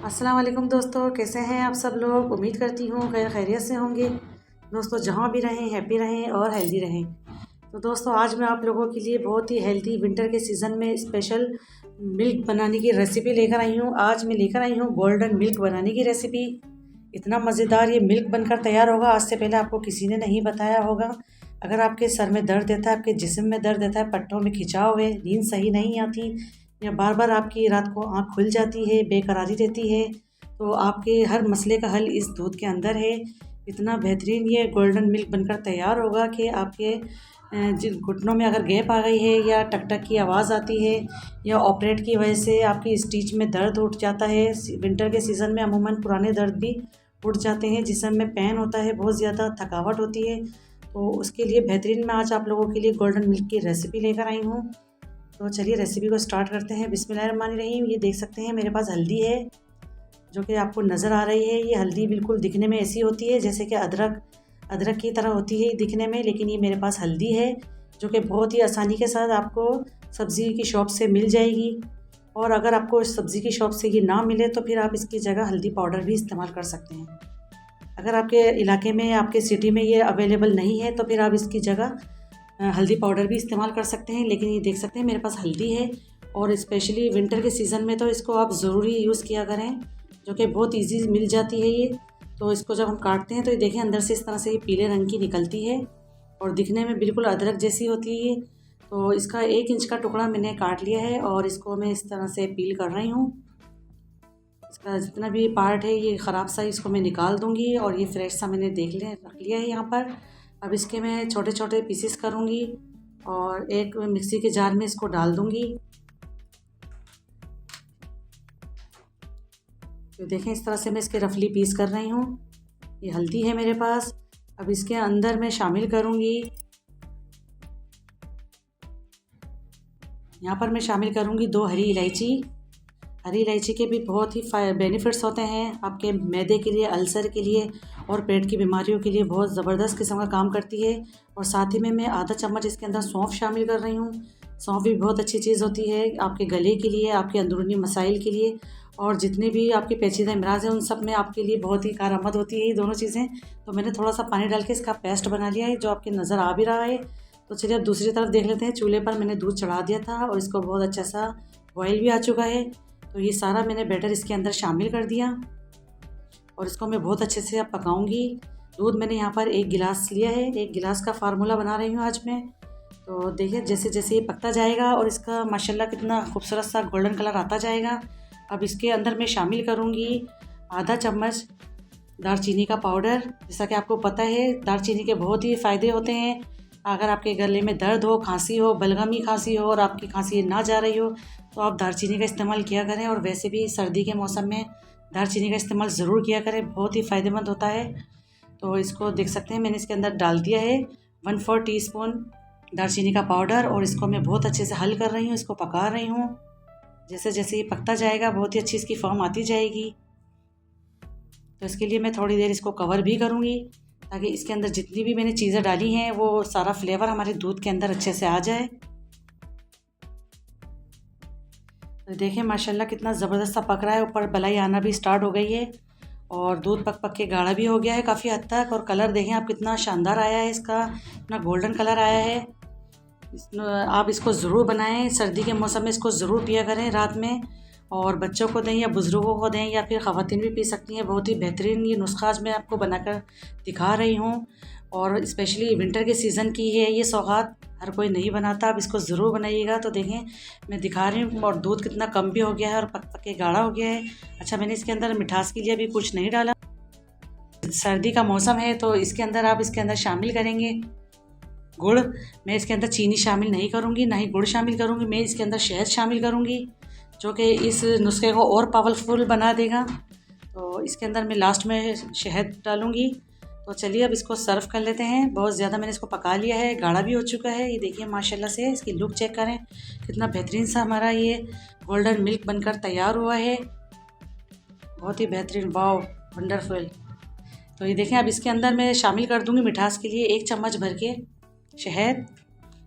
अस्सलाम वालेकुम दोस्तों, कैसे हैं आप सब लोग। उम्मीद करती हूँ खैरियत से होंगे। दोस्तों जहाँ भी रहें हैप्पी रहें और हेल्दी रहें। तो दोस्तों आज मैं आप लोगों के लिए बहुत ही हेल्दी विंटर के सीज़न में स्पेशल मिल्क बनाने की रेसिपी लेकर आई हूँ। आज मैं लेकर आई हूँ गोल्डन मिल्क बनाने की रेसिपी। इतना मज़ेदार ये मिल्क बनकर तैयार होगा, आज से पहले आपको किसी ने नहीं बताया होगा। अगर आपके सर में दर्द देता है, आपके जिस्म में दर्द देता है, पट्टों में खिंचाव है, नींद सही नहीं आती या बार बार आपकी रात को आँख खुल जाती है, बेकरारी रहती है, तो आपके हर मसले का हल इस दूध के अंदर है। इतना बेहतरीन ये गोल्डन मिल्क बनकर तैयार होगा कि आपके जिन घुटनों में अगर गैप आ गई है या टक टक की आवाज़ आती है या ऑपरेट की वजह से आपकी स्टिच में दर्द उठ जाता है। विंटर के सीज़न में अमूमन पुराने दर्द भी उठ जाते हैं, जिसम में पेन होता है, बहुत ज़्यादा थकावट होती है। तो उसके लिए बेहतरीन मैं आज आप लोगों के लिए गोल्डन मिल्क की रेसिपी लेकर आई हूँ। तो चलिए रेसिपी को स्टार्ट करते हैं। बिस्मिल्लाहिर्रहमानिर्रहीम। ये देख सकते हैं मेरे पास हल्दी है जो कि आपको नज़र आ रही है। ये हल्दी बिल्कुल दिखने में ऐसी होती है जैसे कि अदरक की तरह होती है दिखने में, लेकिन ये मेरे पास हल्दी है जो कि बहुत ही आसानी के साथ आपको सब्ज़ी की शॉप से मिल जाएगी। और अगर आपको सब्ज़ी की शॉप से ये ना मिले तो फिर आप इसकी जगह हल्दी पाउडर भी इस्तेमाल कर सकते हैं। अगर आपके इलाके में, आपके सिटी में ये अवेलेबल नहीं है तो फिर आप इसकी जगह हल्दी पाउडर भी इस्तेमाल कर सकते हैं। लेकिन ये देख सकते हैं मेरे पास हल्दी है और स्पेशली विंटर के सीज़न में तो इसको आप ज़रूरी यूज़ किया करें, जो कि बहुत इजी मिल जाती है ये। तो इसको जब हम काटते हैं तो ये देखें अंदर से इस तरह से ये पीले रंग की निकलती है और दिखने में बिल्कुल अदरक जैसी होती है। तो इसका 1 इंच का टुकड़ा मैंने काट लिया है और इसको मैं इस तरह से पील कर रही हूँ। इसका जितना भी पार्ट है ये ख़राब सा इसको मैं निकाल दूँगी और ये फ्रेश सा मैंने रख लिया है यहाँ पर। अब इसके मैं छोटे छोटे पीसेस करूँगी और एक मिक्सी के जार में इसको डाल दूँगी। तो देखें इस तरह से मैं इसके रफली पीस कर रही हूँ। ये हल्दी है मेरे पास। अब इसके अंदर मैं शामिल करूँगी, यहाँ पर मैं शामिल करूँगी 2 हरी इलायची। हरी इलायची के भी बहुत ही बेनिफिट्स होते हैं आपके मैदे के लिए, अल्सर के लिए और पेट की बीमारियों के लिए बहुत ज़बरदस्त किस्म का काम करती है। और साथ ही में मैं आधा चम्मच इसके अंदर सौंफ शामिल कर रही हूँ। सौंफ भी बहुत अच्छी चीज़ होती है आपके गले के लिए, आपके अंदरूनी मसाइल के लिए और जितने भी आपके पेचीदा अमराज हैं उन सब में आपके लिए बहुत ही कारआमद होती है ये दोनों चीज़ें। तो मैंने थोड़ा सा पानी डाल के इसका पेस्ट बना लिया है जो आपके नज़र आ भी रहा है। तो चलिए अब दूसरी तरफ देख लेते हैं। चूल्हे पर मैंने दूध चढ़ा दिया था और इसको बहुत अच्छा सा बॉयल भी आ चुका है। तो ये सारा मैंने बैटर इसके अंदर शामिल कर दिया और इसको मैं बहुत अच्छे से अब पकाऊंगी। दूध मैंने यहाँ पर 1 गिलास लिया है, 1 गिलास का फार्मूला बना रही हूँ आज मैं। तो देखिए जैसे जैसे ये पकता जाएगा और इसका माशाल्लाह कितना खूबसूरत सा गोल्डन कलर आता जाएगा। अब इसके अंदर मैं शामिल करूँगी आधा चम्मच दालचीनी का पाउडर। जैसा कि आपको पता है दालचीनी के बहुत ही फ़ायदे होते हैं। अगर आपके गले में दर्द हो, खांसी हो, बलगमी खांसी हो और आपकी खांसी ना जा रही हो तो आप दालचीनी का इस्तेमाल किया करें। और वैसे भी सर्दी के मौसम में दालचीनी का इस्तेमाल ज़रूर किया करें, बहुत ही फ़ायदेमंद होता है। तो इसको देख सकते हैं मैंने इसके अंदर डाल दिया है 1/4 टीस्पून दालचीनी का पाउडर और इसको मैं बहुत अच्छे से हल कर रही हूँ, इसको पका रही हूँ। जैसे जैसे ये पकता जाएगा बहुत ही अच्छी इसकी फॉर्म आती जाएगी। तो इसके लिए मैं थोड़ी देर इसको कवर भी करूँगी ताकि इसके अंदर जितनी भी मैंने चीज़ें डाली हैं वो सारा फ्लेवर हमारे दूध के अंदर अच्छे से आ जाए। तो देखें माशाल्लाह कितना ज़बरदस्त सा पक रहा है, ऊपर बलाई आना भी स्टार्ट हो गई है और दूध पक पक के गाढ़ा भी हो गया है काफ़ी हद तक। और कलर देखें आप कितना शानदार आया है, इसका इतना गोल्डन कलर आया है। आप इसको ज़रूर बनाएं, सर्दी के मौसम में इसको ज़रूर पिया करें रात में। और बच्चों को दें या बुज़ुर्गों को दें या फिर ख़वातीन भी पी सकती हैं। बहुत ही बेहतरीन ये नुस्खा आज मैं आपको बनाकर दिखा रही हूँ और स्पेशली विंटर के सीज़न की है ये सौगात, हर कोई नहीं बनाता। आप इसको ज़रूर बनाइएगा। तो देखें मैं दिखा रही हूँ और दूध कितना कम भी हो गया है और पक पक के गाढ़ा हो गया है। अच्छा मैंने इसके अंदर मिठास के लिए भी कुछ नहीं डाला। सर्दी का मौसम है तो इसके अंदर आप इसके अंदर शामिल करेंगे गुड़। मैं इसके अंदर चीनी शामिल नहीं करूँगी, ना ही गुड़ शामिल करूँगी। मैं इसके अंदर शहद शामिल करूँगी जो कि इस नुस्खे को और पावरफुल बना देगा। तो इसके अंदर मैं लास्ट में शहद डालूँगी। तो चलिए अब इसको सर्व कर लेते हैं। बहुत ज़्यादा मैंने इसको पका लिया है, गाढ़ा भी हो चुका है। ये देखिए माशाल्लाह से इसकी लुक चेक करें, कितना बेहतरीन सा हमारा ये गोल्डन मिल्क बनकर तैयार हुआ है। बहुत ही बेहतरीन, वाव, वंडरफुल। तो ये देखें अब इसके अंदर मैं शामिल कर दूँगी मिठास के लिए 1 चम्मच भर के शहद।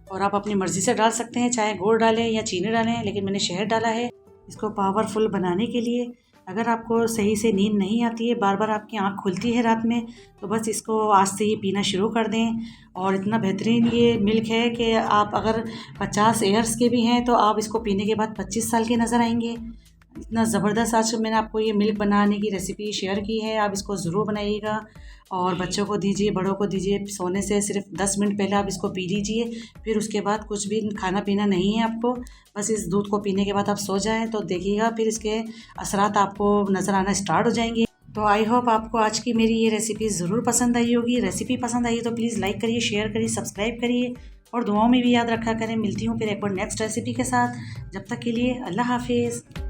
और आप अपनी मर्ज़ी से डाल सकते हैं, चाहे गुड़ डालें या चीनी डालें, लेकिन मैंने शहद डाला है इसको पावरफुल बनाने के लिए। अगर आपको सही से नींद नहीं आती है, बार बार आपकी आँख खुलती है रात में, तो बस इसको आज से ही पीना शुरू कर दें। और इतना बेहतरीन ये मिल्क है कि आप अगर 50 ईयर्स के भी हैं तो आप इसको पीने के बाद 25 साल के नज़र आएंगे। इतना ज़बरदस्त आज मैंने आपको ये मिल्क बनाने की रेसिपी शेयर की है, आप इसको ज़रूर बनाइएगा और बच्चों को दीजिए, बड़ों को दीजिए। सोने से सिर्फ 10 मिनट पहले आप इसको पी लीजिए, फिर उसके बाद कुछ भी खाना पीना नहीं है आपको। बस इस दूध को पीने के बाद आप सो जाएं तो देखिएगा फिर इसके असरात आपको नज़र आना स्टार्ट हो जाएंगे। तो आई होप आपको आज की मेरी ये रेसिपी ज़रूर पसंद आई होगी। रेसिपी पसंद आई तो प्लीज़ लाइक करिए, शेयर करिए, सब्सक्राइब करिए और दुआओं में भी याद रखा करें। मिलती हूँ फिर एक बार नेक्स्ट रेसिपी के साथ। जब तक के लिए अल्लाह हाफिज़।